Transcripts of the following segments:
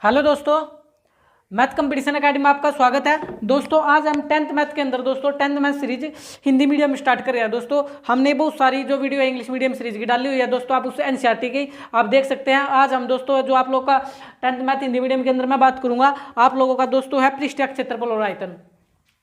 Hello दोस्तों, math competition academy में आपका स्वागत है। दोस्तों आज हम 10th मैथ के अंदर दोस्तों 10th math series Hindi medium start कर रहे हैं। दोस्तों हमने बहुत सारी जो वीडियो इंग्लिश मीडियम सीरीज की डाली हुई है दोस्तों, आप उससे एनसीईआरटी की आप देख सकते हैं। आज हम दोस्तों जो आप लोग का 10th मैथ हिंदी मीडियम के अंदर मैं बात करूंगा, आप लोगों का दोस्तों है पृष्ठीय क्षेत्रफल और आयतन।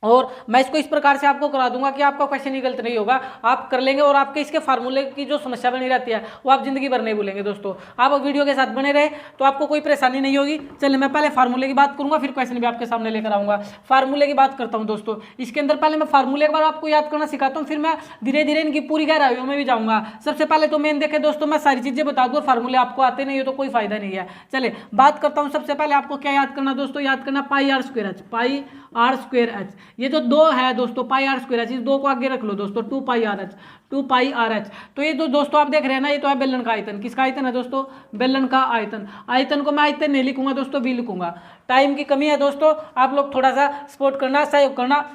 और मैं इसको इस प्रकार से आपको करा दूंगा कि आपका क्वेश्चन ही गलत नहीं होगा, आप कर लेंगे और आपके इसके फार्मूले की जो समस्या बनी रहती है वो आप जिंदगी भर नहीं भूलेंगे। दोस्तों आप वीडियो के साथ बने रहे तो आपको कोई परेशानी नहीं होगी। चलिए मैं पहले फार्मूले की बात करूंगा, फिर क्वेश्चन भी आपके सामने लेकर आऊंगा। फार्मूले की बात करता हूं दोस्तों, इसके अंदर पहले मैं फार्मूले एक बार आपको याद करना सिखाता हूँ, फिर मैं धीरे धीरे इनकी पूरी गहराइयों में भी जाऊंगा। सबसे पहले तो मेन देखे दोस्तों, मैं सारी चीजें बता दूं और फार्मूले आपको आते नहीं हो तो कोई फायदा नहीं है। चलिए बात करता हूँ। सबसे पहले आपको क्या याद करना दोस्तों, याद करना pi r square h, pi r square h. ये जो दो है दोस्तों पाई आर स्क्वायर एच, इस दो को आगे रख लो दोस्तों, 2 pi r H, 2 pi r H. तो ये जो दोस्तों आप देख रहे हैं ना, ये तो है बेलन का आयतन। किसका आयतन है दोस्तों? बेलन का आयतन। आयतन को मैं आयतन नहीं लिखूंगा दोस्तों, बी लिखूंगा। टाइम की कमी है दोस्तों, आप लोग थोड़ा सा सपोर्ट करना, सहयोग करना।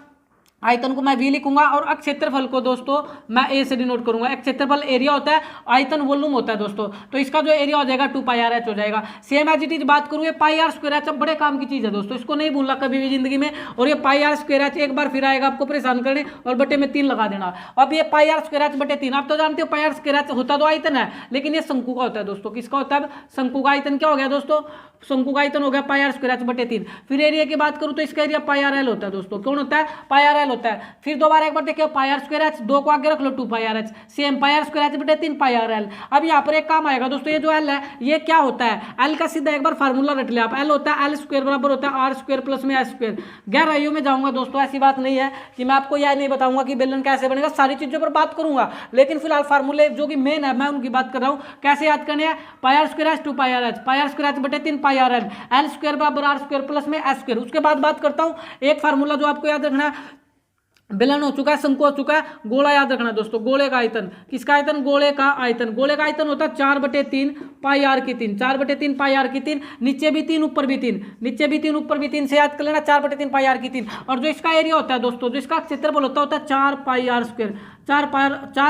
आयतन को मैं वी लिखूंगा और क्षेत्रफल को दोस्तों मैं ए से डिनोट करूंगा। एक क्षेत्रफल एरिया होता है, आयतन वॉल्यूम होता है दोस्तों। तो इसका जो एरिया हो जाएगा 2 पाई आर एच हो जाएगा। सेम एज इट इज बात करूँ, ये पाई आर स्क्वायर एच बड़े काम की चीज है दोस्तों, इसको नहीं भूलना कभी भी जिंदगी में। और ये पाई आर स्क्वायर एच एक बार फिर आएगा आपको परेशान करने, और बटे में 3 लगा देना। अब ये पाई आर स्क्वायर एच बटे 3, आप तो जानते हो पाई आर स्क्वायर एच होता तो आयतन है, लेकिन ये शंकु का होता है दोस्तों। किसका होता है? शंकु का आयतन क्या हो गया दोस्तों? शंकु का आयतन हो गया पाई आर स्क्वायर एच बटे 3। फिर एरिया की बात करूं तो इसका एरिया पाई आर एल होता है दोस्तों। कौन होता है? पाई आर एल होता है। फिर दोबारा एक बार देखिए, पाई आर स्क्वायर एच, 2 को आगे रख लो, 2 pi r h. Same pi r square h बटे 3 पाई आर एल। अब यहाँ पर एक काम आएगा दोस्तों, ये जो एल है ये क्या होता है? एल का सीधा एक बार फार्मूला रट ले आप। एल होता है एल स्क्वायर बराबर होता है आर स्क्वायर प्लस में एस स्क्वायर। गहराइयों में जाऊंगा दोस्तों, ऐसी बात नहीं है कि मैं आपको यह नहीं बताऊंगा कि बेलन कैसे बनेगा, सारी चीजों पर बात करूंगा। लेकिन फिलहाल फार्मूले जो कि मेन है मैं उनकी बात कर रहा हूँ। कैसे याद करने हैं? Pi r square h 2 pi r h, pi r square h बटे 3 pi r l, l square बराबर आर स्क्वायर प्लस में एस स्क्वायर। उसके बाद बात करता हूं एक फार्मूला जो आपको याद रखना है। बेलन हो चुका है, शंकु हो चुका है, गोला याद रखना दोस्तों। गोले का आयतन, किसका आयतन? गोले का आयतन। गोले का आयतन होता है 4 बटे 3 पाई आर की 3, 4 बटे 3 पाई आर की 3। नीचे भी 3 ऊपर भी 3, नीचे भी 3 ऊपर भी 3 से याद कर लेना, 4 बटे 3 पाई आर की 3। और जो इसका एरिया होता है दोस्तों, जो इसका क्षेत्रफल होता है 4 pi r square, 4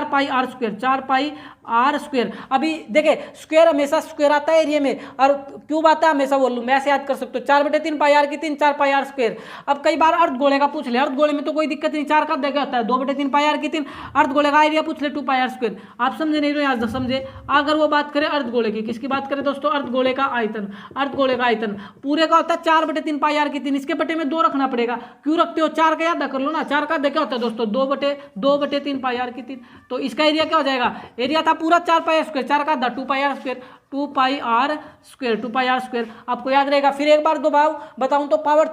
pi r square, 4 pi r square. अभी देखे स्क्वायर हमेशा स्क्वायर आता है एरिया में, और क्यूब आता है हमेशा वॉल्यूम में। ऐसे याद कर सकते हो, 4 बटे 3 पाई आर की 3, 4 पाई आर स्क्वायर। अब कई बार अर्धगोले का पूछ ले, अर्धगोले में तो कोई दिक्कत नहीं, 4 का क्या होता है? 2 बटे 3 पाई आर की 3। अर्धगोले का एरिया पूछ ले 2 पाई आर स्क्वायर। आप समझे नहीं तो याद समझे। अगर वो बात करें अर्धगोले की, किसकी बात करें दोस्तों? अर्धगोले का आयतन। अर्धगोले का आयतन पूरे का होता है 4 बटे 3 पाई आर की 3। इसके बटे में 2 रखना पड़ेगा। क्यों रखते हो? 4 का याद कर लो ना। 4 का क्या होता है दोस्तों? 2 बटे 3 पाई आर की 3। तो इसका एरिया क्या हो जाएगा? एरिया था पूरा 4 पाई आर स्क्वायर, 4 का 2 pi r square, 2 pi r square, 2 pi r square आपको याद रहेगा। फिर एक बार दो भाव बताऊं तो पावर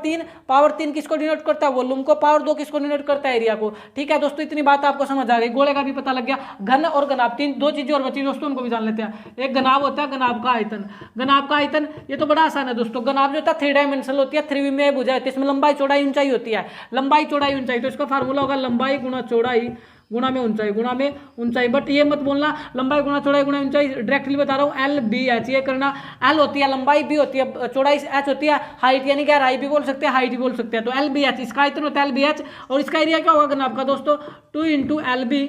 3 किसको डिनोट करता है? वॉल्यूम को। पावर 2 किसको डिनोट करता है? एरिया को। ठीक है दोस्तों, इतनी बात आपको समझ आ गई। गोले का भी पता लग गया। घन और घनाभ, 2 चीजें और बची दोस्तों, उनको भी जान लेते हैं। एक घनाभ होता है, घनाभ का आयतन। घनाभ का आयतन ये तो बड़ा आसान है दोस्तों। घनाभ जो होता है 3 डायमेंशनल होती है, 3 में भुजा होती है। इसमें लंबाई चौड़ाई ऊंचाई होती है। लंबाई चौड़ाई ऊंचाई, तो इसका फार्मूला होगा लंबाई गुणा चौड़ाई गुणा में ऊंचाई, गुणा में ऊंचाई। बट ये मत बोलना लंबाई गुणा चौड़ाई गुणा ऊंचाई, डायरेक्टली बता रहा हूँ एल बी एच। ये करना, एल होती है लंबाई, बी होती है चौड़ाई, एच होती है हाइट, यानी कि हाइट भी बोल सकते हैं, हाइट भी बोल सकते हैं। तो एल बी एच इसका आयतन होता है, एल बी एच। और इसका एरिया क्या होगा घनाभ का दोस्तों? 2 into l b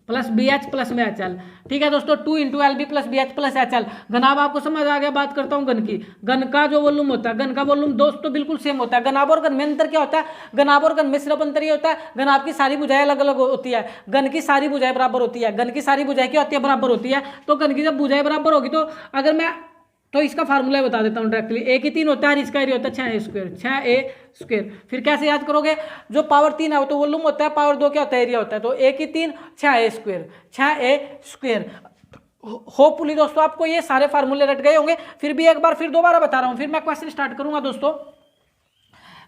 plus b h plus में एच एल। ठीक है दोस्तों, 2 into l b plus b h plus h l. घनाभ आपको समझ आ गया। बात करता हूँ घन की। घन का जो वॉल्यूम होता है, घन का वॉल्यूम दोस्तों बिल्कुल सेम होता है। घनाभ और घन में अंतर क्या होता है? घनाभ और घन में सिर्फ अंतर ये होता है, घनाभ की सारी भुजाएं अलग अलग होती है, घन की सारी भुजाएं बराबर होती है। घन की सारी भुजाएं क्या होती है? बराबर होती है। तो घन की जब भुजाएं बराबर होगी तो अगर मैं तो इसका फार्मूला बता देता हूँ डायरेक्टली। ए की 3 होता है, इसका एरिया होता है 6 ए स्क्वायर, 6 ए स्क्वायर। फिर कैसे याद करोगे? जो पावर 3 है तो वॉल्यूम होता है, पावर 2 क्या होता है? एरिया होता है। तो ए की 3 6 ए स्क्वायर, 6 ए स्क्वायर। होपफुली दोस्तों आपको ये सारे फार्मूले रट गए होंगे। फिर भी एक बार फिर दोबारा बता रहा हूँ, फिर मैं क्वेश्चन स्टार्ट करूंगा दोस्तों।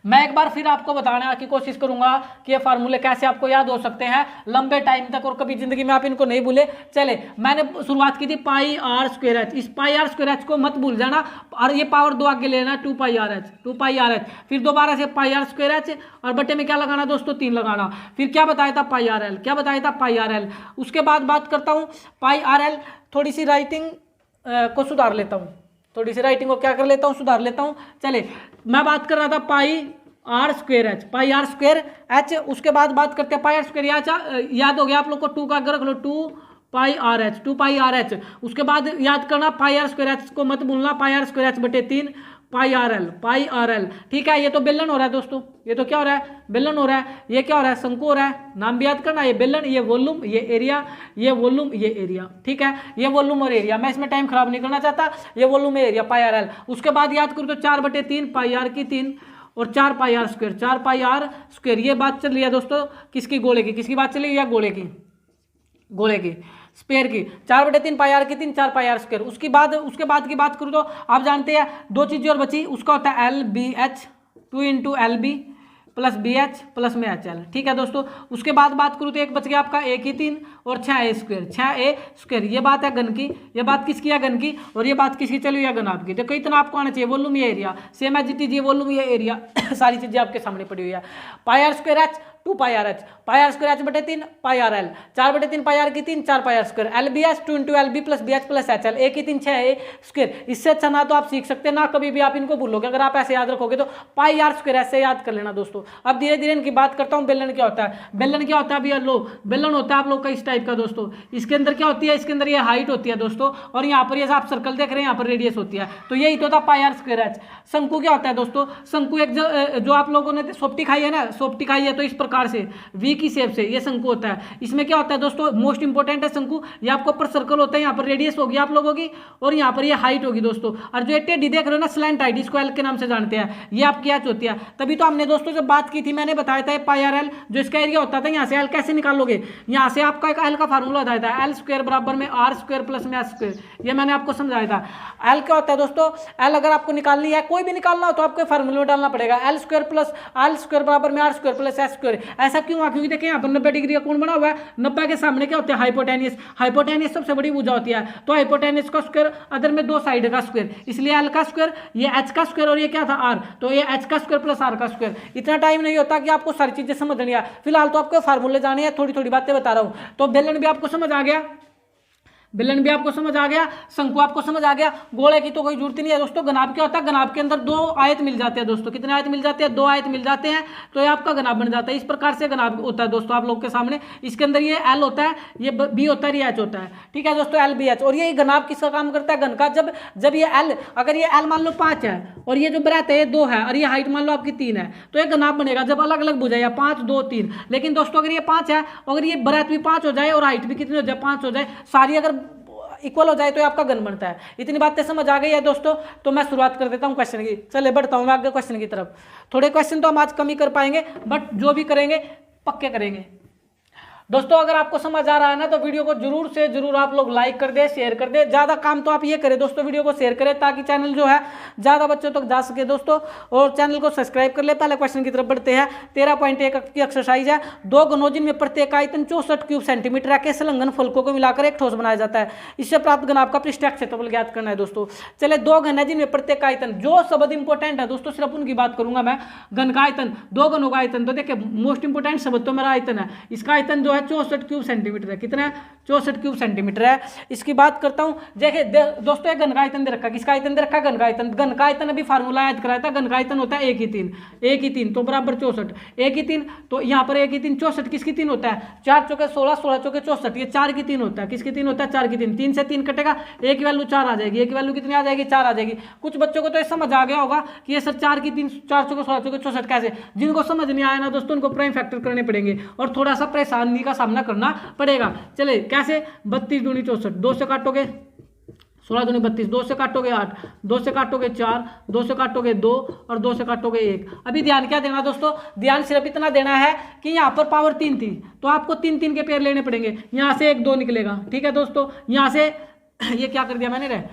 मैं एक बार फिर आपको बताने की कोशिश करूंगा कि ये फार्मूले कैसे आपको याद हो सकते हैं लंबे टाइम तक, और कभी जिंदगी में आप इनको नहीं भूले। चले, मैंने शुरुआत की थी पाई आर स्क्वायर एच। इस पाई आर स्क्वायर एच को मत भूल जाना, और ये पावर 2 आगे लेना, 2 pi r H, 2 pi r H. फिर दोबारा से पाई आर स्क्वायर एच, और बटे में क्या लगाना दोस्तों? 3 लगाना। फिर क्या बताया था? Pi r L. क्या बताया था? Pi r L. उसके बाद बात करता हूँ पाई आर एल। थोड़ी सी राइटिंग को सुधार लेता हूँ, थोड़ी सी राइटिंग को क्या कर लेता हूँ? सुधार लेता हूँ। चले, मैं बात कर रहा था pi r square h, pi r square h. उसके बाद बात करते हैं पाई आर स्क्वायर याद हो गया आप लोग को? 2 का अगर रख लो, 2 pi r H, 2 pi r H. उसके बाद याद करना पाई आर स्क्वायर एच को मत भूलना, पाई आर स्क्वायर एच बटे 3 पाई आर एल। ठीक है, ये तो बेलन हो रहा है दोस्तों, ये तो क्या हो रहा है, बेलन हो रहा है। ये क्या हो रहा है, शंकु हो रहा है, नाम भी याद करना, ये बेलन, ये वॉल्यूम, ये एरिया, ये वॉल्यूम, ये एरिया। ठीक है, ये वॉल्यूम और एरिया, मैं इसमें टाइम खराब नहीं करना चाहता, ये वॉल्यूम है, एरिया, पाई आर एल। उसके बाद याद करूँ तो 4/3 पाई आर की 3 और 4 pi r square, 4 pi r square. ये बात चल रही है दोस्तों किसकी, गोले की, किसकी बात चली है, गोले की, गोले की, स्पेयर की। 4/3 पाई आर की 3, 4 पाई आर स्क्वायर। उसके बाद की बात करूँ तो आप जानते हैं दो चीजें और बची, उसका होता है L B H, 2 × LB plus BH plus में HL। ठीक है दोस्तों, उसके बाद बात करूँ तो एक बच गया आपका A की 3 और 6A स्क्वायर, 6A स्क्वायर। ये बात है घन की, ये बात किसकी है, घन की, और ये बात किसकी चली है, घन आपकी। देखो इतना आपको आना चाहिए, वॉल्यूम ये area, same as it is, ये वॉल्यूम ये एरिया, सारी चीजें आपके सामने पड़ी हुई है। Pi r square h 2 pi r h, pi r square H/3 pi r l, 4/3 pi r की 3, 4 pi r square, LBH 2 × LB plus BH plus HL, A की 3 6A स्क्वायर। इससे अच्छा ना तो आप सीख सकते ना कभी भी आप इनको भूलोगे, अगर आप ऐसे याद रखोगे तो पाई आर स्क्वायर ऐसे याद कर लेना दोस्तों। अब धीरे धीरे इनकी बात करता हूँ। बेलन क्या होता है, बेलन क्या होता है, अभी लो बेलन होता है आप लोग का इस टाइप का दोस्तों। इसके अंदर क्या होती है, इसके अंदर ये हाइट होती है दोस्तों, और यहाँ पर ये आप सर्कल देख रहे हैं, यहाँ पर रेडियस होती है, तो यही तो होता है पाई आर स्क्वायर एच। शंकु क्या होता है दोस्तों, शंकु एक जो आप लोगों ने सोपटी खाई है ना, सोपटी खाई है तो इस प्रकार से वी की शेप से ये शंकु होता है। इसमें क्या होता है दोस्तों, मोस्ट इंपोर्टेंट है शंकु, ये आपको ऊपर सर्कल होता है, यहाँ पर रेडियस होगी आप लोगों की, और यहाँ पर ये हाइट होगी दोस्तों। और जो टेढ़ी देख रहे हो ना, स्लैंट हाइट, इसको एल के नाम से जानते हैं, ये आपकी एच होती है। तभी तो हमने दोस्तों जब बात की थी, मैंने बताया था पाई आर एल जो इसका एरिया होता था, यहाँ से एल कैसे निकालोगे, यहाँ से आपका एक एल का फार्मूला बताया था, एल स्क्वायर बराबर में आर स्क्वायर प्लस में एस स्क्वायर, ये मैंने आपको समझाया था। एल क्या होता है दोस्तों, एल अगर आपको निकालनी है, कोई भी निकालना हो तो आपको फार्मूले में डालना पड़ेगा, L square plus L square बराबर में R square plus S square. ऐसा क्यों हुआ, क्योंकि देखिए यहाँ पर 90 डिग्री का कोण बना हुआ है, 90 के सामने क्या होता है, हाइपोटेनियस, हाइपोटेनियस सबसे बड़ी भुजा होती है, तो हाइपोटेनियस का स्क्वायर अदर में दो साइड का स्क्वायर, इसलिए एल का स्क्वायर, ये एच का स्क्वायर, और ये क्या था आर, तो ये एच का स्क्वायर प्लस आर का स्क्वायर। इतना टाइम नहीं होता कि आपको सारी चीजें समझनी है, फिलहाल तो आपको फार्मूले जाने हैं, थोड़ी थोड़ी बातें बता रहा हूं। तो बेलन भी आपको समझ आ गया, बेलन भी आपको समझ आ गया, शंकु आपको समझ आ गया, गोले की तो कोई जरूरत नहीं है दोस्तों। गनाब क्या होता है, गनाब के अंदर दो आयत मिल जाते हैं दोस्तों, कितने आयत मिल जाते हैं, दो आयत मिल जाते हैं, तो ये आपका गनाब बन जाता है। इस प्रकार से गनाब होता है दोस्तों आप लोग के सामने। इसके अंदर ये एल होता है, ये बी होता है, ये एच होता है। ठीक है दोस्तों, एल बी एच। और ये गनाब किसका काम करता है, घन का। जब ये एल, अगर ये एल मान लो 5 है और ये जो ब्रेथ है ये 2 है और ये हाइट मान लो आपकी 3 है, तो ये गनाब बनेगा जब अलग अलग बुझाया 5 2 3। लेकिन दोस्तों अगर ये 5 है, अगर ये ब्रेथ भी 5 हो जाए और हाइट भी कितनी हो जाए, 5 हो जाए, सारी अगर इक्वल हो जाए तो आपका घन बनता है। इतनी बातें समझ आ गई है दोस्तों, तो मैं शुरुआत कर देता हूं क्वेश्चन की। चले बढ़ता हूं मैं आगे क्वेश्चन की तरफ। थोड़े क्वेश्चन तो हम आज कम ही कर पाएंगे, बट जो भी करेंगे पक्के करेंगे दोस्तों। अगर आपको समझ आ रहा है ना तो वीडियो को जरूर से जरूर आप लोग लाइक कर दे, शेयर कर दे। ज़्यादा काम तो आप ये करें दोस्तों, वीडियो को शेयर करें ताकि चैनल जो है ज़्यादा बच्चों तक जा सके दोस्तों, और चैनल को सब्सक्राइब कर ले। पहले क्वेश्चन की तरफ बढ़ते हैं। 13.1 की एक्सरसाइज है। 2 घनों जिनमें प्रत्येक आयतन 64 क्यूब सेंटीमीटर है के संलग्न फलकों को मिलाकर एक ठोस बनाया जाता है। इससे प्राप्त घन आपका पृष्ठीय क्षेत्रफल ज्ञात करना है दोस्तों। चले 2 घन है जिनमें प्रत्येक आयतन, जो शब्द इंपॉर्टेंट है दोस्तों सिर्फ उनकी बात करूंगा मैं। घन का आयतन, 2 घनों का आयतन, तो देखिए मोस्ट इंपोर्टेंट शब्द तो मेरा आयतन है। इसका आयतन जो है 64 क्यूब सेंटीमीटर है। कितना है, 64 क्यूब सेंटीमीटर है। इसकी बात करता हूं, देखिए दोस्तों एक घन का आयतन दे रखा है। किसका आयतन दे रखा है, घन का आयतन। घन का आयतन अभी फार्मूला याद कराया था, घन का आयतन होता है 1 की 3, 1 की 3 तो बराबर 64, 1 की 3 तो यहाँ पर 1 की 3 64, किसकी 3 होता है, 4 चौके 16, 16 चौके 64, ये 4 की 3 होता है। किसकी 3 होता है, 4 की 3, 3 से 3 कटेगा, एक की वैल्यू 4 आ जाएगी, एक की वैल्यू कितनी आ जाएगी, 4 आ जाएगी। कुछ बच्चों को तो ये समझ आ गया होगा कि ये सर 4 की 3, 4 चौके 16 चौके 64 कैसे। जिनको समझ नहीं आया ना दोस्तों उनको प्राइम फैक्टर करने पड़ेंगे और थोड़ा सा परेशानी का सामना करना पड़ेगा। चले कैसे, 32 दूनी 64, 2 से काटोगे 16 दूनी 32, 2 से काटोगे 8, 2 से काटोगे 4, 2 से काटोगे 2 और 2 से काटोगे 1। अभी ध्यान क्या देना दोस्तों, ध्यान सिर्फ इतना देना है कि यहाँ पर पावर 3 थी तो आपको 3 3 के पेयर लेने पड़ेंगे। यहाँ से 1 2 निकलेगा, ठीक है दोस्तों। यहाँ से ये क्या कर दिया मैंने रे,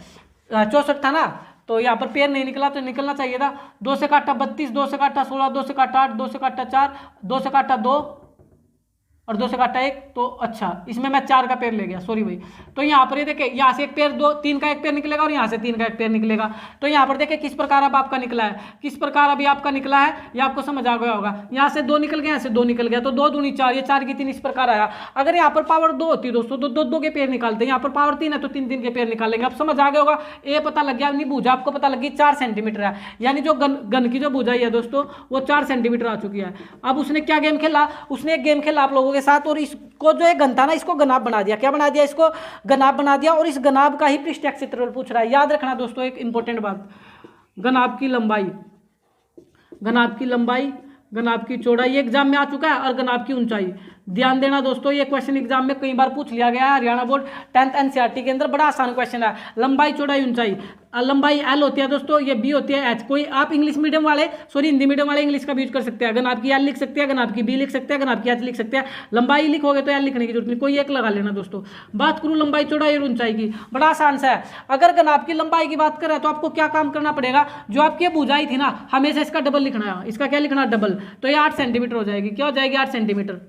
64 था ना, तो यहाँ पर पेयर नहीं निकला तो निकलना चाहिए था। 2 से काटा 32, 2 से काटा 16, 2 से काटा 8, 2 से काटा 4, 2 से काटा 2 और 2 से काटा 1, तो अच्छा इसमें मैं 4 का पेयर ले गया, सॉरी भाई। तो यहाँ पर ये देखिए, यहाँ से एक पेयर 2 3 का एक पेयर निकलेगा और यहाँ से 3 का एक पेयर निकलेगा। तो यहाँ पर देखिए किस प्रकार अब आपका निकला है, किस प्रकार अभी आपका निकला है, ये आपको समझ आ गया होगा। यहाँ से 2 निकल गया, यहाँ से 2 निकल गया, तो 2 दूनी 4, ये 4 की 3 इस प्रकार आया। अगर यहाँ पर पावर 2 होती दोस्तों तो 2 2 के पेयर निकालते हैं, यहाँ पर पावर 3 है तो 3 3 के पेयर निकालेंगे। अब समझ आ गया होगा, ये पता लग गया, भुजा आपको पता लगी 4 सेंटीमीटर है, यानी जो घन की जो भुजाई है दोस्तों वो 4 सेंटीमीटर आ चुकी है। अब उसने क्या गेम खेला, उसने एक गेम खेला आप लोगों के साथ, और इसको जो एक घन था ना इसको गनाब बना दिया। क्या बना दिया, इसको गनाब बना दिया, और इस गनाब का ही पृष्ठीय क्षेत्रफल पूछ रहा है। याद रखना दोस्तों एक इंपॉर्टेंट बात, घनाभ की लंबाई, घनाभ की लंबाई, घनाभ की चौड़ाई, ये एग्जाम में आ चुका है, और घनाभ की ऊंचाई। ध्यान देना दोस्तों, ये क्वेश्चन एग्जाम में कई बार पूछ लिया गया है। हरियाणा बोर्ड 10th एनसीईआरटी के अंदर बड़ा आसान क्वेश्चन है। लंबाई, चौड़ाई, ऊंचाई। लंबाई एल होती है दोस्तों, ये बी होती है एच। कोई आप इंग्लिश मीडियम वाले, सॉरी हिंदी मीडियम वाले इंग्लिश का भी यूज कर सकते हैं। घनाभ की एल लिख सकते हैं, घनाभ की बी लिख सकते हैं, घनाभ की एच लिख सकते हैं। लंबाई लिखोगे तो एल लिखने की जरूरत नहीं, कोई एक लगा लेना दोस्तों। बात करूं लंबाई, चौड़ाई और ऊंचाई की, बड़ा आसान सा है। अगर घनाभ की लंबाई की बात करें तो आपको क्या काम करना पड़ेगा, जो आपकी भुजाई थी ना, हमेशा इसका डबल लिखना है। इसका क्या लिखना है, डबल। तो ये 8 सेंटीमीटर हो जाएगी। क्या हो जाएगी, 8 सेंटीमीटर।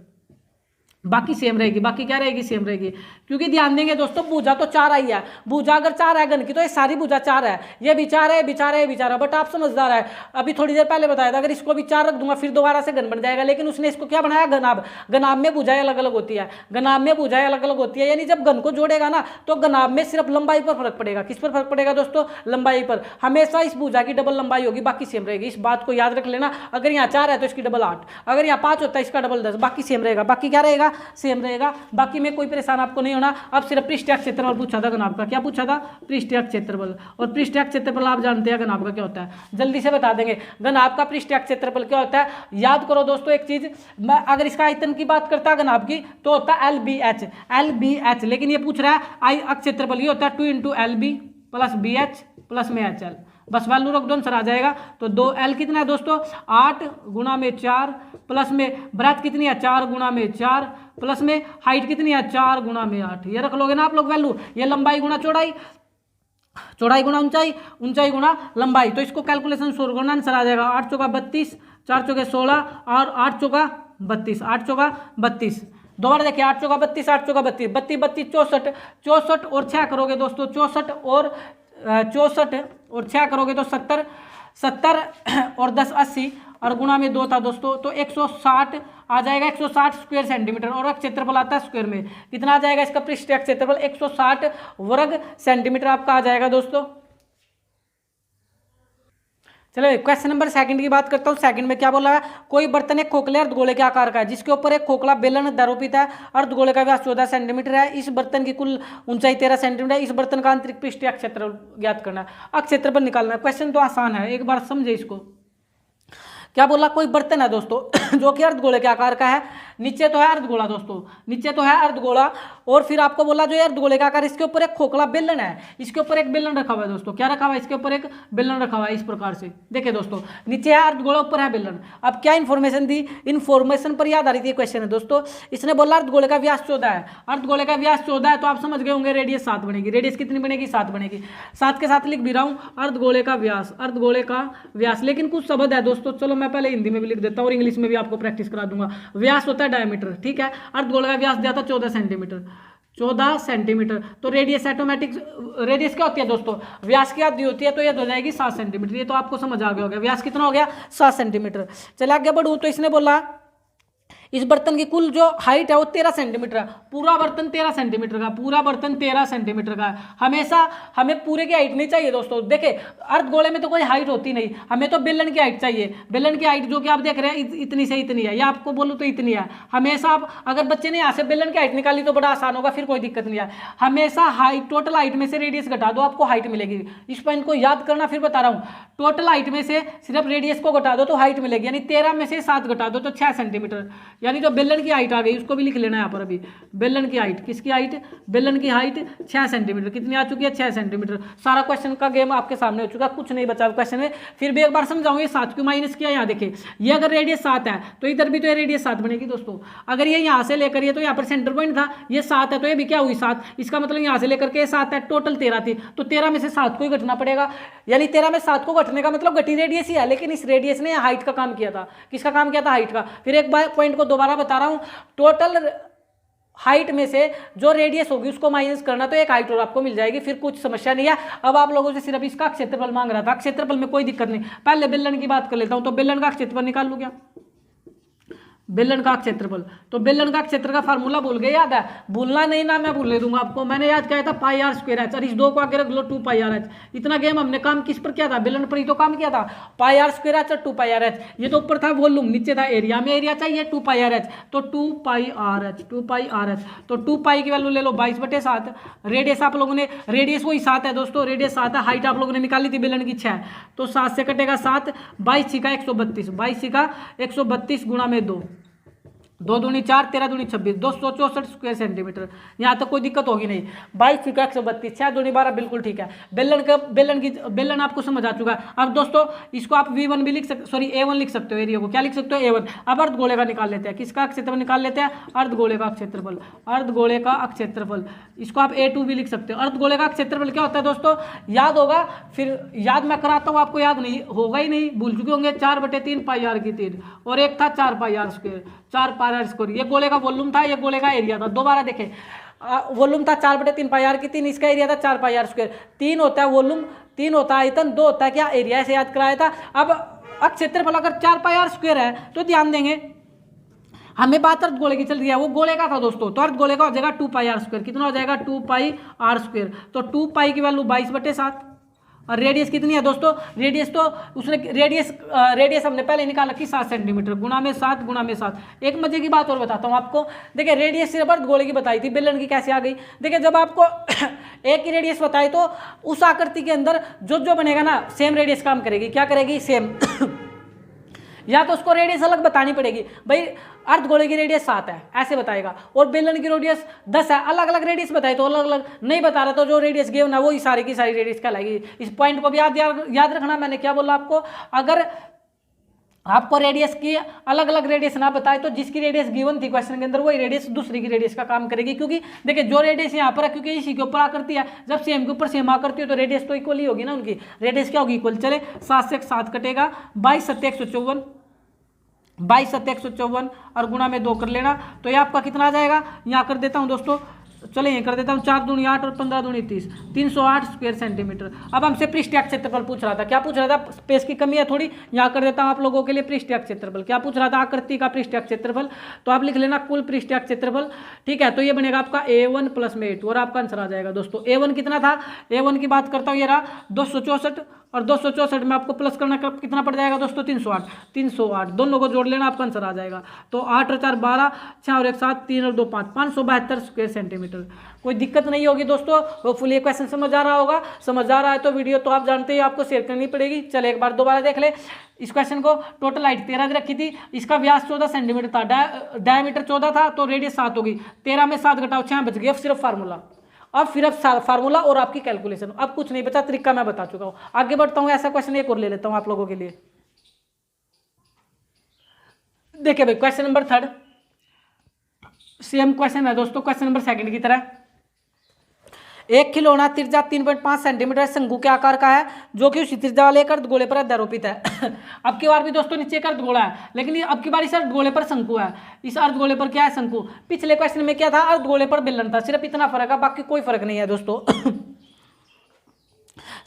बाकी सेम रहेगी, बाकी क्या रहेगी, सेम रहेगी। क्योंकि ध्यान देंगे दोस्तों, भुजा तो 4 आई है। भुजा अगर 4 है घन की, तो ये सारी भुजा 4 है। ये भी 4 है, बिचारा है, बिचारा। बट आप समझदार है, अभी थोड़ी देर पहले बताया था, अगर इसको भी 4 रख दूंगा फिर दोबारा से घन बन जाएगा। लेकिन उसने इसको क्या बनाया, घनाभ। घनाभ में भुजाएं अलग अलग होती है, घनाभ में भुजाएं अलग अलग होती है। यानी जब घन को जोड़ेगा ना, तो घनाभ में सिर्फ लंबाई पर फर्क पड़ेगा। किस पर फर्क पड़ेगा दोस्तों, लंबाई पर। हमेशा इस भुजा की डबल लंबाई होगी, बाकी सेम रहेगी। इस बात को याद रख लेना। अगर यहाँ 4 है तो इसकी डबल 8, अगर यहाँ 5 होता है इसका डबल 10, बाकी सेम रहेगा। बाकी क्या रहेगा, सेम रहेगा। बाकी में कोई परेशान आपको नहीं होना। अब सिर्फ पृष्ठीय क्षेत्रफल पूछा था घनाभ का। क्या पूछा था, पृष्ठीय क्षेत्रफल। और पृष्ठीय क्षेत्रफल आप जानते हैं घनाभ का क्या होता है, जल्दी से बता देंगे। घनाभ का पृष्ठीय क्षेत्रफल क्या होता है, याद करो दोस्तों एक चीज। मैं अगर इसका आयतन की बात करता है घनाभ की, तो होता है LBH, LBH। लेकिन ये पूछ रहा है क्षेत्रफल, ये होता है 2 × LB + BH + में HL। बस वैल्यू रख दो, आंसर आ जाएगा। तो 2L कितना है दोस्तों, 8 × 4 प्लस में ब्रेथ कितनी है, 4 × 4 प्लस में हाइट कितनी है, 4 × 8। ये रख लोगे ना आप लोग वैल्यू। ये लंबाई गुणा चौड़ाई, चौड़ाई गुणा ऊंचाई, ऊंचाई गुणा लंबाई। तो इसको कैलकुलेशन शुरू करना, आंसर आ जाएगा 8 × 32, 4 × 16 और 8 × 32, 8 × 32। दोबारा देखिए, 8 × 32, 8 × 32, 32 32 64, 64 और 6 करोगे दोस्तों, 64 और 6 करोगे तो 70, 70 और 10 80 और गुणा में 2 था दोस्तों, तो 160 आ जाएगा। 160 स्क्वायर सेंटीमीटर। और क्षेत्रफल आता है स्क्वायर में, कितना आ जाएगा इसका पृष्ठीय क्षेत्रफल, 160 वर्ग सेंटीमीटर आपका आ जाएगा दोस्तों। चलो क्वेश्चन नंबर 2 की बात करता हूँ। 2 में क्या बोला है, कोई बर्तन एक खोखले अर्धगोले के आकार का है, जिसके ऊपर एक खोखला बेलन आरोपित है। अर्धगोले का व्यास 14 सेंटीमीटर है। इस बर्तन की कुल ऊंचाई 13 सेंटीमीटर है। इस बर्तन का आंतरिक पृष्ठीय क्षेत्रफल ज्ञात करना है। क्षेत्रफल निकालना है। क्वेश्चन तो आसान है, एक बार समझे इसको। क्या बोला, कोई बर्तन है दोस्तों जो कि अर्धगोले के आकार का है। नीचे तो है अर्धगोला दोस्तों, नीचे तो है अर्धगोला। और फिर आपको बोला जो अर्धगोले का आकार, इसके ऊपर एक खोखला बेलन है। इसके ऊपर एक बेलन रखा हुआ है दोस्तों। क्या रखा हुआ है, इसके ऊपर एक बेलन रखा हुआ है। इस प्रकार से देखिए दोस्तों, नीचे है अर्धगोला, ऊपर है बेलन। अब क्या इन्फॉर्मेशन दी, इन्फॉर्मेशन पर याद आ रही थी क्वेश्चन है दोस्तों। इसने बोला अर्धगोले का व्यास 14 है। अर्धगोले का व्यास 14 है, तो आप समझ गए होंगे रेडियस 7 बनेगी। रेडियस कितनी बनेगी, 7 बनेगी। 7 के साथ लिख भी रहा हूँ अर्धगोले का व्यास, अर्धगोले का व्यास। लेकिन कुछ शब्द है दोस्तों, चलो मैं पहले हिंदी में भी लिख देता हूँ और इंग्लिश में भी आपको प्रैक्टिस करा दूंगा। व्यास होता है डायमीटर, ठीक है। अर्धगोले का व्यास दिया था 14 सेंटीमीटर, 14 सेंटीमीटर। तो रेडियस ऑटोमेटिक, रेडियस क्या होती है दोस्तों, व्यास की आधी होती है, तो ये हो जाएगी 7 सेंटीमीटर। ये तो आपको समझ आ गया होगा। व्यास कितना हो गया, 7 सेंटीमीटर। चलिए आगे बढ़ूँ, तो इसने बोला इस बर्तन की कुल जो हाइट है वो 13 सेंटीमीटर है। पूरा बर्तन 13 सेंटीमीटर का, पूरा बर्तन 13 सेंटीमीटर का है। हमेशा हमें पूरे की हाइट नहीं चाहिए दोस्तों। देखिए अर्धगोले में तो कोई हाइट होती नहीं, हमें तो बेलन की हाइट चाहिए। बेलन की हाइट जो कि आप देख रहे हैं इतनी से इतनी है, या आपको बोलूँ तो इतनी है। हमेशा आप अगर बच्चे ने यहाँ से बेलन की हाइट निकाली तो बड़ा आसान होगा, फिर कोई दिक्कत नहीं है। हमेशा हाइट, टोटल हाइट में से रेडियस घटा दो, आपको हाइट मिलेगी। इस पॉइंट को याद करना, फिर बता रहा हूँ। टोटल हाइट में से सिर्फ रेडियस को घटा दो तो हाइट मिलेगी। यानी 13 में से 7 घटा दो तो 6 सेंटीमीटर। यानी जो बेलन की हाइट आ गई उसको भी लिख लेना यहाँ पर। अभी बेलन की हाइट, किसकी हाइट, बेलन की हाइट 6 सेंटीमीटर। कितनी आ चुकी है, 6 सेंटीमीटर। सारा क्वेश्चन का गेम आपके सामने हो चुका, कुछ नहीं बचा क्वेश्चन में। फिर भी एक बार समझाऊं, ये 7 क्यों माइनस किया। यहाँ देखिए, ये अगर रेडियस 7 है तो इधर भी तो ये रेडियस 7 बनेगी दोस्तों। अगर ये यहाँ से लेकर, ये तो यहाँ पर सेंटर पॉइंट था, ये 7 है तो ये भी क्या हुई 7। इसका मतलब यहाँ से लेकर के 7 है, टोटल 13 थी, तो 13 में से 7 को ही घटना पड़ेगा। यानी 13 में 7 को घटने का मतलब घटी रेडियस ही है, लेकिन इस रेडियस ने हाइट का काम किया था। किसका काम किया था, हाइट का। फिर एक बार पॉइंट को दोबारा बता रहा हूँ, टोटल हाइट में से जो रेडियस होगी उसको माइनस करना, तो एक हाइट और आपको मिल जाएगी। फिर कुछ समस्या नहीं है। अब आप लोगों से सिर्फ इसका क्षेत्रफल मांग रहा था। क्षेत्रफल में कोई दिक्कत नहीं। पहले बेलन की बात कर लेता हूं, तो बेलन का क्षेत्रफल निकाल लूं क्या। बेलन का क्षेत्रफल। तो बेलन का क्षेत्र का फार्मूला भूल गए, याद है? भूलना नहीं ना, मैं भूलने दूंगा आपको। मैंने याद किया था पाई आर स्क्वायर एच, और इस 2 को आगे रख लो 2 पाई आर एच। इतना गेम हमने काम किस पर किया था? बेलन पर ही तो काम किया था। पाई आर स्क्वायर एच और 2 पाई आर एच। ये तो ऊपर था वॉल्यूम, नीचे था एरिया। में एरिया चाहिए 2 पाई आर एच, तो 2 pi r H, 2 pi r H. तो 2 पाई की वैल्यू ले लो 22/7। रेडियस आप लोगों ने, रेडियस वही 7 है दोस्तों, रेडियस 7 है। हाइट आप लोगों ने निकाली थी बेलन की 6, तो 7 से कटेगा 7, 22 का 132, 22 का 132 गुणा में 2, 2 दूनी 4, 13 दूनी 26, 264 स्क्वायर सेंटीमीटर। यहाँ तक कोई दिक्कत होगी नहीं। 22 का 132, 6 दूनी 12, बिल्कुल ठीक है। बेलन आपको समझ आ चुका है। अब दोस्तों इसको आप V1 भी लिख सकते, सॉरी A1 लिख सकते हो। एरिया को क्या लिख सकते हो? A1। अब अर्धगोले का निकाल लेते हैं। किसका क्षेत्रफल निकाल लेते हैं? अर्धगोले का क्षेत्रफल। अर्धगोले का क्षेत्रफल, इसको आप A2 भी लिख सकते हो। अर्धगोले का क्षेत्रफल क्या होता है दोस्तों? याद होगा, फिर याद मैं कराता हूँ, आपको याद नहीं होगा ही नहीं, भूल चुके होंगे। 4/3 पाई आर की 3, और एक था 4 pi r square, 4 pi r square. ये गोले का वॉल्यूम था, ये गोले का एरिया था। दोबारा देखें, वॉल्यूम था 4/3 पाई आर की 3, इसका एरिया था 4 पाई आर स्क्वायर। 3 होता है वॉल्यूम, 3 होता है आयतन, 2 होता है क्या? एरिया। ऐसे याद कराया था। अब क्षेत्रफल अगर 4 पाई आर स्क्वायर है तो ध्यान देंगे, हमें बात अर्धगोले की चल रही है, वो गोले का था दोस्तों। तो अर्धगोले का हो जाएगा 2 पाई आर स्क्वायर। कितना हो जाएगा? 2 पाई आर स्क्वायर। तो 2 पाई की वैल्यू 22/7। और रेडियस कितनी है दोस्तों? रेडियस तो उसने रेडियस हमने पहले निकाल रखी 7 सेंटीमीटर, गुणा में 7, गुणा में 7। एक मजे की बात और बताता हूँ आपको। देखिए रेडियस सिर्फ अर्धगोले की बताई थी, बेलन की कैसे आ गई? देखिए जब आपको एक ही रेडियस बताई तो उस आकृति के अंदर जो बनेगा ना, सेम रेडियस काम करेगी। क्या करेगी? सेम। या तो उसको रेडियस अलग बतानी पड़ेगी, भाई अर्धगोले की रेडियस 7 है ऐसे बताएगा, और बेलन की रेडियस 10 है, अलग अलग रेडियस बताए तो अलग अलग नहीं बता रहा, तो जो रेडियस गिवन है वो ही सारी की सारी रेडियस कहलाएगी। इस पॉइंट को भी याद रखना। मैंने क्या बोला आपको? अगर आपको रेडियस की अलग अलग रेडियस ना बताए तो जिसकी रेडियस गिवन थी क्वेश्चन के अंदर वही रेडियस दूसरी की रेडियस का काम करेगी। क्योंकि देखिए जो रेडियस यहाँ पर है, क्योंकि इसी के ऊपर आकृति है, जब सेम के ऊपर सेम आकृति हो तो रेडियस तो इक्वल ही होगी ना उनकी। रेडियस क्या होगी? इक्वल। चले 7 से 7 कटेगा, 22 7 154, 22 7 154 और गुणा में 2 कर लेना। तो ये आपका कितना आ जाएगा? यहाँ कर देता हूँ दोस्तों, चले ये कर देता हूँ, 4 दूनी 8 और 15 दूनी 30, 308 स्क्वायर सेंटीमीटर। अब हमसे पृष्ठीय क्षेत्रफल पूछ रहा था। क्या पूछ रहा था? स्पेस की कमी है थोड़ी, यहाँ कर देता हूँ आप लोगों के लिए पृष्ठीय क्षेत्रफल। क्या पूछ रहा था? आकृति का पृष्ठीय क्षेत्रफल। तो आप लिख लेना कुल पृष्ठीय क्षेत्रफल, ठीक है। तो ये बनेगा आपका A1 प्लस में A2, और आपका आंसर आ जाएगा दोस्तों। A1 कितना था? A1 की बात करता हूँ, ये रहा 264, और 264 में आपको प्लस करना कितना पड़ जाएगा दोस्तों? 308, 308 दोनों को जोड़ लेना, आपका आंसर आ जाएगा। तो 8 और 4 12, 6 और 1 7, 3 और 2 5, 572 स्क्वायर सेंटीमीटर। कोई दिक्कत नहीं होगी दोस्तों। होपफुली ये क्वेश्चन समझ आ रहा होगा। समझ आ रहा है तो वीडियो तो आप जानते हैं आपको शेयर करनी पड़ेगी। चले एक बार दोबारा देख ले इस क्वेश्चन को। टोटल हाइट 13 रखी थी, इसका व्यास 14 सेंटीमीटर था, डायमीटर 14 था, तो रेडियस 7 होगी। 13 में 7 घटाओ 6 बच गई। अब सिर्फ फार्मूला, अब फिर फार्मूला और आपकी कैलकुलेशन, अब कुछ नहीं बचा, तरीका मैं बता चुका हूं। आगे बढ़ता हूं, ऐसा क्वेश्चन एक और ले लेता हूं आप लोगों के लिए। देखिए भाई क्वेश्चन नंबर 3 सेम क्वेश्चन है दोस्तों, क्वेश्चन नंबर 2 की तरह। एक खिलौना त्रिज्या 3.5 सेंटीमीटर शंकु के आकार का है, जो कि उसी त्रिज्या वाले एक अर्धगोले पर अध्यारोपित है। अब की बार भी दोस्तों नीचे एक अर्धगोला है, लेकिन अब की बार इस अर्धगोले पर शंकु है। इस अर्धगोले पर क्या है? शंकु। पिछले क्वेश्चन में क्या था? अर्धगोले पर बेलन था। सिर्फ इतना फर्क है, बाकी कोई फर्क नहीं है दोस्तों।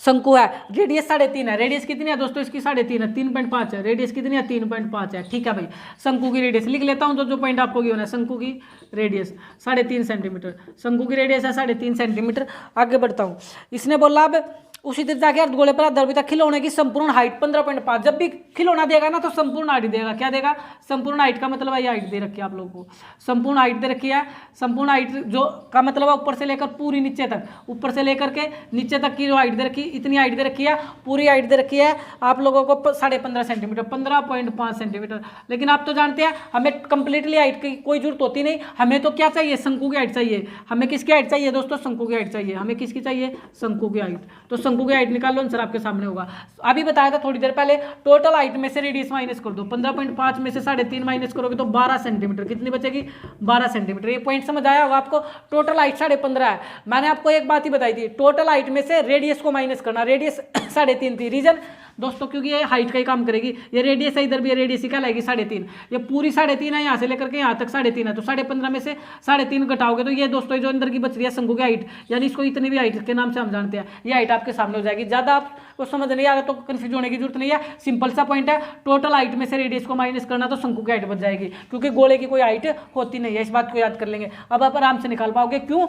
शंकु है, रेडियस 3.5 है। रेडियस कितनी है दोस्तों? इसकी 3.5 है, 3.5 है। रेडियस कितनी है? 3.5 है। ठीक है भाई, शंकु की रेडियस लिख लेता हूं, जो पॉइंट आपको गिवन है। शंकु की रेडियस 3.5 सेंटीमीटर, शंकु की रेडियस है 3.5 सेंटीमीटर। आगे बढ़ता हूं, इसने बोला अब उसी त्रिज्या के अर्धगोले पर आधारित खिलौने की संपूर्ण हाइट 15.5। जब भी खिलौना देगा ना तो संपूर्ण हाइट देगा। क्या देगा? संपूर्ण हाइट का मतलब ये हाइट दे रखी है आप लोगों को, संपूर्ण हाइट दे रखी है। संपूर्ण हाइट जो का मतलब है ऊपर से लेकर पूरी नीचे तक, ऊपर से लेकर के नीचे तक की जो हाइट दे रखी, इतनी हाइट दे रखी है, पूरी हाइट दे रखी है आप लोगों को 15.5 सेंटीमीटर, 15.5 सेंटीमीटर। लेकिन आप तो जानते हैं हमें कंप्लीटली हाइट की कोई जरूरत होती नहीं। हमें तो क्या चाहिए? शंकु की हाइट चाहिए। हमें किसकी हाइट चाहिए दोस्तों? शंकु की हाइट चाहिए। हमें किसकी चाहिए? शंकु की हाइट। तो शंकु की हाइट निकाल लो, आंसर आपके सामने होगा। अभी बताया था थोड़ी देर पहले, टोटल हाइट में से रेडियस माइनस कर दो। 15.5 में से 3.5 माइनस करोगे तो 12 सेंटीमीटर। कितनी बचेगी? 12 सेंटीमीटर। ये पॉइंट समझ आया होगा आपको। टोटल हाइट 15.5 है। मैंने आपको एक बात ही बताई थी, टोटल हाइट में से रेडियस को माइनस करना। रेडियस 3.5 थी। रीजन दोस्तों क्योंकि ये हाइट का ही काम करेगी। ये रेडियस है, इधर भी रेडियस ही क्या लाएगी? 3.5। ये पूरी 3.5 है, यहाँ से लेकर के यहाँ तक 3.5 है। तो 15.5 में से 3.5 घटाओगे तो ये दोस्तों जो अंदर की बच रही है शंकु की हाइट, यानी इसको इतनी भी हाइट के नाम से हम जानते हैं, ये हाइट आपके सामने हो जाएगी। ज़्यादा आपको समझ नहीं आ रहा तो कन्फ्यूज होने की जरूरत नहीं है, सिंपल सा पॉइंट है, टोटल हाइट में से रेडियस को माइनस करना तो शंकु की हाइट बच जाएगी, क्योंकि गोले की कोई हाइट होती नहीं है, इस बात को याद कर लेंगे। अब आप आराम से निकाल पाओगे, क्यों?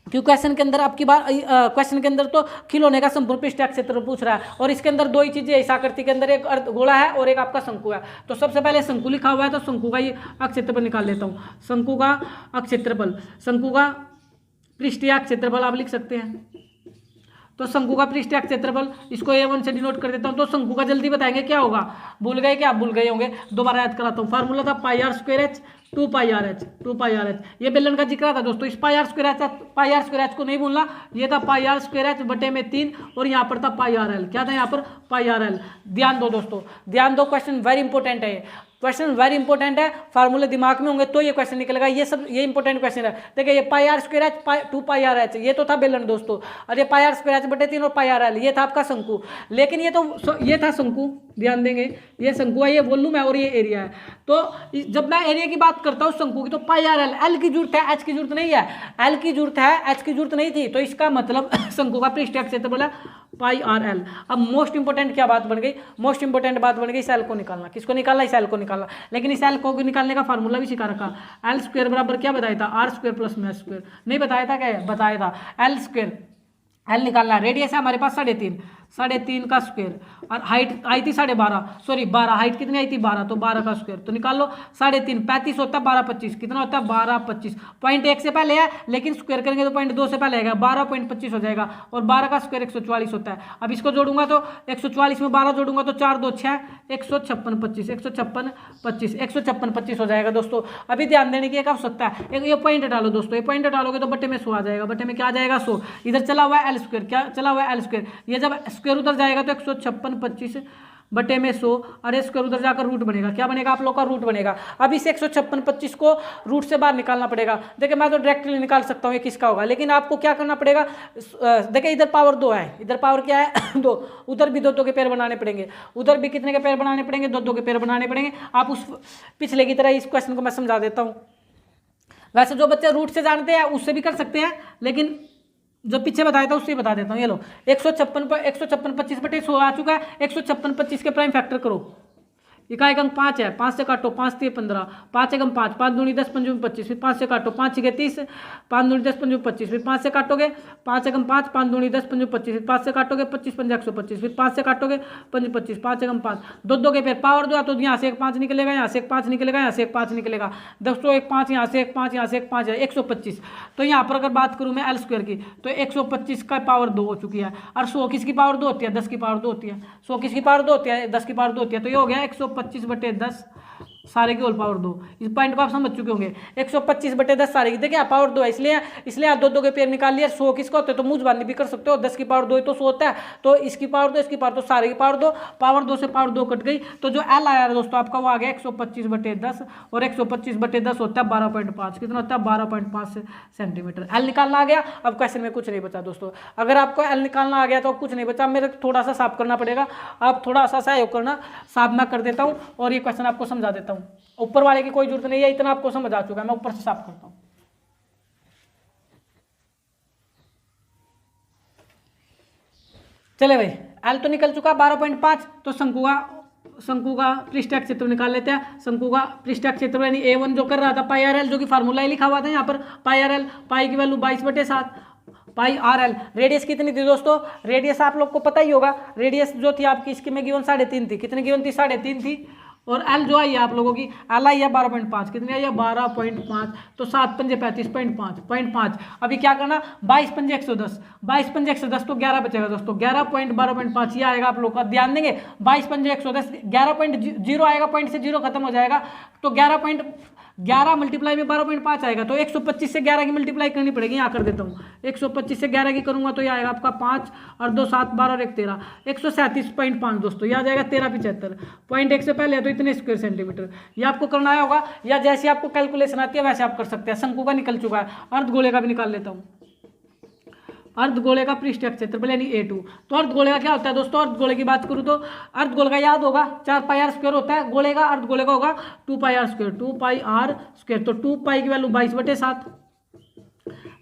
क्योंकि क्वेश्चन के अंदर आपकी बात, क्वेश्चन के अंदर तो खिलौने का संपूर्ण पृष्ठीय क्षेत्र पूछ रहा है, और इसके अंदर दो ही चीजें, इस आकृति के अंदर एक अर्धगोला है और एक आपका शंकु है। तो सबसे पहले शंकु लिखा हुआ है, तो शंकु का ये क्षेत्रफल निकाल लेता हूँ। शंकु का क्षेत्रफल, शंकु का पृष्ठीय क्षेत्रफल आप लिख सकते हैं। तो शंकु का पृष्ठीय क्षेत्रफल, इसको A1 से डिनोट कर देता हूँ। तो शंकु का जल्दी बताएंगे क्या होगा, भूल गए क्या? भूल गए होंगे, दोबारा याद कराता हूँ। फार्मूला था pi r square h 2 pi r h. ये बेलन का जिक्र था दोस्तों, इस पाई आर स्क्वायर एच को नहीं भूलना, ये था पाई आर स्क्वायर एच बटे में 3, और यहाँ पर था पाई आर एल। क्या था यहाँ पर? पाई आर एल। ध्यान दो दोस्तों, ध्यान दो, क्वेश्चन वेरी इंपॉर्टेंट है, क्वेश्चन वेरी इंपॉर्टेंट है। फार्मूले दिमाग में होंगे तो ये क्वेश्चन निकलेगा, ये इंपॉर्टेंट क्वेश्चन है। देखिए, ये pi r square h 2 pi r h, ये तो था बेलन दोस्तों, और ये पाई आर स्क्वायर एच बटे 3 और पाई आर एल, ये था आपका शंकु। लेकिन ये था शंकु, ध्यान देंगे, ये शंकु है, ये वॉल्यूम है और ये एरिया है। तो जब मैं एरिया की बात करता हूँ शंकु की, तो पाई आर एल की जरूरत है, एच की जरूरत नहीं है, एल की जरूरत है, एच की जरूरत नहीं थी। तो इसका मतलब शंकु का पृष्ठीय क्षेत्रफल है पाई आर एल। अब मोस्ट इंपोर्टेंट क्या बात बन गई? मोस्ट इंपोर्टेंट बात बन गई इस एल को निकालना। किसको निकालना? इस एल को निकालना। लेकिन इस एल को निकालने का फार्मूला भी सिखा रखा, एल स्क्वायर बराबर क्या बताया था? आर स्क्वायर प्लस में स्क्वायर। नहीं बताया था क्या? बताया था। एल स्क्वायर, एल निकालना है, रेडियस है हमारे पास 3.5 का स्क्वायर, और हाइट आई थी 12, हाइट कितनी आई थी? 12, तो 12 का स्क्वायर। तो निकाल लो, 3.5 35 होता है, 12 25 कितना होता है? 12 25। पॉइंट 1 से पहले है, लेकिन स्क्वायर करेंगे तो पॉइंट 2 से पहले आएगा, 12.25 हो जाएगा, और 12 का स्क्वायर 144 होता है। अब इसको जोड़ूंगा तो 144 में 12 जोड़ूंगा तो 4 2 6 156 25 156 25 हो जाएगा दोस्तों। अभी ध्यान देने की एक आवश्यकता है, एक ये पॉइंट डालो दोस्तों, ये पॉइंट डालोगे तो बटे में 100 आ जाएगा, बटे में क्या आ जाएगा? 100। इधर चला हुआ है एल स्क्वायर, क्या चला हुआ है? L square. ये जब स्क्वायर उधर जाएगा तो 156 25 बटे में 100, और स्क्वायर उधर जाकर रूट बनेगा, क्या बनेगा आप लोग का? रूट बनेगा। अब इस 156 25 को रूट से बाहर निकालना पड़ेगा। देखिए, मैं तो डायरेक्टली निकाल सकता हूँ ये किसका होगा, लेकिन आपको क्या करना पड़ेगा? देखिए, इधर पावर 2 है, इधर पावर क्या है? 2। उधर भी 2 के पैर बनाने पड़ेंगे, उधर भी कितने के पैर बनाने पड़ेंगे? 2 के पैर बनाने पड़ेंगे। आप उस पिछले की तरह इस क्वेश्चन को मैं समझा देता हूँ। वैसे जो बच्चे रूट से जानते हैं उससे भी कर सकते हैं, लेकिन जो पीछे बताया था उससे बता देता हूँ। ये लो, 156 25 बटे 100 आ चुका है। 156 25 के प्राइम फैक्टर करो, इकाई अंक 5 है, 5 से काटो, 5 3 15, 5 एकम 5, 5 दूनी 10 पंचम 25, फिर 5 से काटो, 5 6 30, 5 दूनी 10 पंचम 25, फिर 5 से काटोगे, 5 एकम 5, 5 दूनी 10 पंचम 25, फिर 5 से काटोगे, 25 पंजा 125, फिर 5 से काटोगे 5 25, 5 एकम 5, 2 के फिर पावर 2 तो यहाँ से एक 5 निकलेगा, यहाँ से एक 5 निकलेगा, यहाँ से एक 5 निकलेगा, दोस्तों एक 5, यहाँ से एक 5, यहाँ से एक 5 है, 125। तो यहाँ पर अगर बात करूँ मैं एल स्क्वायर की, तो 125 का पावर 2 हो चुकी है, और 100 किसकी पावर 2 होती है? 10 की पावर 2 होती है। 100 किसकी पावर 2 होती है? 10 की पावर 2 होती है। तो ये हो गया 125 बटे 10 सारे की होल पावर 2। इस पॉइंट को आप समझ चुके होंगे। 125 बटे 10 सारे की, देखिए पावर 2 है, इसलिए आप 2 के पेयर निकाल लिया। 100 किसका होता है? तो मुझबानी भी कर सकते हो, 10 की पावर 2 तो 100 होता है, तो इसकी पावर 2 इसकी पावर 2 सारे की पावर 2, पावर 2 से पावर 2 कट गई, तो जो एल आया दोस्तों आपका वो आ गया 125 बटे 10, और 125 बटे 10 होता है 12.5। कितना होता है? 12.5 सेंटीमीटर। एल निकालना आ गया। अब क्वेश्चन में कुछ नहीं बचा दोस्तों, अगर आपको एल निकालना आ गया तो कुछ नहीं बचा, मेरे थोड़ा सा साफ करना पड़ेगा, आप थोड़ा सा सहयोग करना, साफ मैं कर देता हूँ और ये क्वेश्चन आपको समझा देता हूँ। ऊपर वाले की कोई जरूरत नहीं है, इतना आपको समझ आ चुका है, मैं ऊपर से साफ करता हूं। चले भाई, एल तो निकल चुका 12.5, तो शंकु का पृष्ठीय क्षेत्र निकाल लेते हैं। शंकु का पृष्ठीय क्षेत्र यानी A1 जो कर रहा था पाई आर एल, जो कि फार्मूला लिखा हुआ था यहाँ पर, पाई आर एल, पाई की वैल्यू 22/7 पाई आर एल। रेडियस कितनी थी दोस्तों? रेडियस आप लोग को पता ही होगा, रेडियस जो थी आपकी इसकी में गिवन 3.5 थी। कितनी गिवन थी? 3.5 थी। और एल जो आई है आप लोगों की, एल आई है 12.5। कितनी आई है? 12.5। तो 7 पंजे 35.5। अभी क्या करना? 22 पंजे 110, 22 पंजे 110 तो 11 बचेगा दोस्तों, 11.12.5 ये आएगा आप लोग का। ध्यान देंगे, 22 पंजे 110, 11.0 आएगा, पॉइंट से 0 खत्म हो जाएगा, तो 11 मल्टीप्लाई में 12.5 आएगा, तो 125 से 11 की मल्टीप्लाई करनी पड़ेगी। यहाँ कर देता हूँ, 125 से 11 की करूंगा तो ये आएगा आपका 5 और 2 7 12 और 1 13, 137.5 दोस्तों, ये आ जाएगा 1375। पॉइंट 1 से पहले है तो इतने स्क्वायर सेंटीमीटर, ये आपको करना आया होगा, या जैसे आपको कैलकुलेशन आती है वैसे आप कर सकते हैं। शंकु का निकल चुका है, अर्धगोले का भी निकाल लेता हूँ। अर्धगोले का पृष्ठीय क्षेत्रफल यानी A2। तो अर्धगोले का क्या होता है दोस्तों? अर्धगोले की बात करूँ तो अर्धगोले का याद होगा 4 पाई आर स्क्वायर होता है, गोले का अर्धगोले का होगा 2 pi r square, 2 pi r square. तो 2 पाई की वैल्यू 22/7,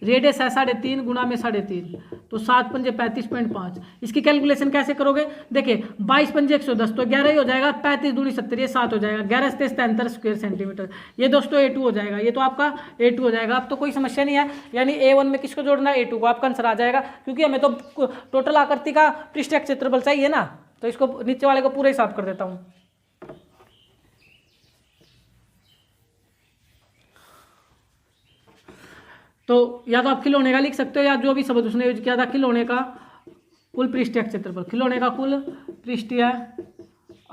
रेडियस है 3.5 गुणा में 3.5 तो 7 पंजे 35.5। इसकी कैलकुलेशन कैसे करोगे? देखिए 22 पंजे 110 तो 11 ही हो जाएगा, 35 दूनी 70 ये 7 हो जाएगा, 11 से 73 स्क्वायर सेंटीमीटर। ये दोस्तों A2 हो जाएगा, ये तो आपका A2 हो जाएगा। अब तो कोई समस्या नहीं है, यानी A1 में किसको जोड़ना है? A2 को। आपका आंसर आ जाएगा, क्योंकि हमें तो टोटल आकृति का पृष्ठीय क्षेत्रफल चाहिए ना, तो इसको नीचे वाले को पूरा हिसाब कर देता हूँ। तो या तो आप खिलौने का लिख सकते हो, या जो भी शब्द उसने यूज किया था, खिलौने का कुल पृष्ठीय क्षेत्रफल, खिलौने का कुल पृष्ठीय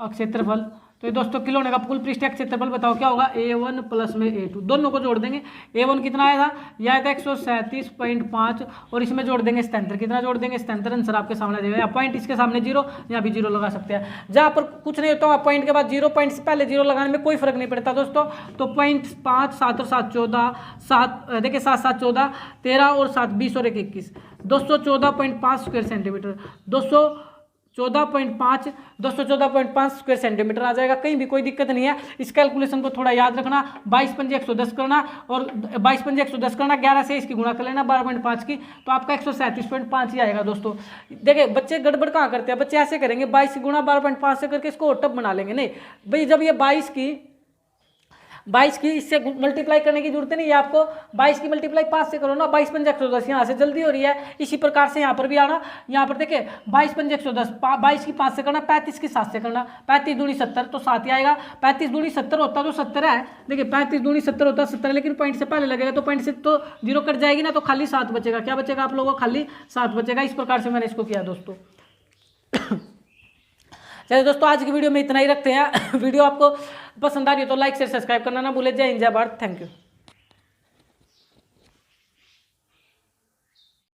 क्षेत्रफल। तो ये दोस्तों खिलौने का कुल पृष्ठीय क्षेत्रफल बताओ क्या होगा? A1 प्लस में A2, दोनों को जोड़ देंगे। A1 कितना आया था? यह आया था 137.5 और इसमें जोड़ देंगे 77। कितना जोड़ देंगे? 77। आंसर आपके सामने देगा, या पॉइंट इसके सामने 0, यहाँ भी 0 लगा सकते हैं। जहाँ पर कुछ नहीं होता है पॉइंट के बाद 0, पॉइंट से पहले 0 लगाने में कोई फर्क नहीं पड़ता दोस्तों। तो पॉइंट 5, 7 और 7 14, 7 देखिए 7 7 14, 13 और 7 20 और 1 21, 214.5 स्क्वायर सेंटीमीटर, 214.5 स्क्वायर सेंटीमीटर आ जाएगा। कहीं भी कोई दिक्कत नहीं है। इस कैलकुलेशन को थोड़ा याद रखना, 22 पंजे 110 करना और 22 पंजे 110 करना, 11 से इसकी गुणा कर लेना 12.5 की, तो आपका 137.5 ही आएगा दोस्तों। देखिए बच्चे गड़बड़ कहाँ करते हैं, बच्चे ऐसे करेंगे 22 गुणा 12.5 से करके इसको टप बना लेंगे। नहीं भाई, जब ये 22 की इससे मल्टीप्लाई करने की जरूरत नहीं है आपको, 22 की मल्टीप्लाई 5 से करो ना, 22 पंजे 110, यहाँ से जल्दी हो रही है। इसी प्रकार से यहाँ पर भी आना, यहाँ पर देखिए 22 पंजे 110, 22 की 5 से करना, 35 की 7 से करना, 35 दूनी 70 तो 7 ही आएगा। 35 दूनी 70 होता तो 70 है, देखिए 35 दूनी 70 होता 70, लेकिन पॉइंट से पहले लगेगा तो पॉइंट से तो 0 कट जाएगी ना, तो खाली 7 बचेगा। क्या बचेगा आप लोगों को? खाली 7 बचेगा। इस प्रकार से मैंने इसको किया दोस्तों। चलिए दोस्तों, आज की वीडियो में इतना ही रखते हैं। वीडियो आपको पसंद आ रही हो तो लाइक शेयर सब्सक्राइब करना ना भूले। जय हिंद, जय भारत, थैंक यू।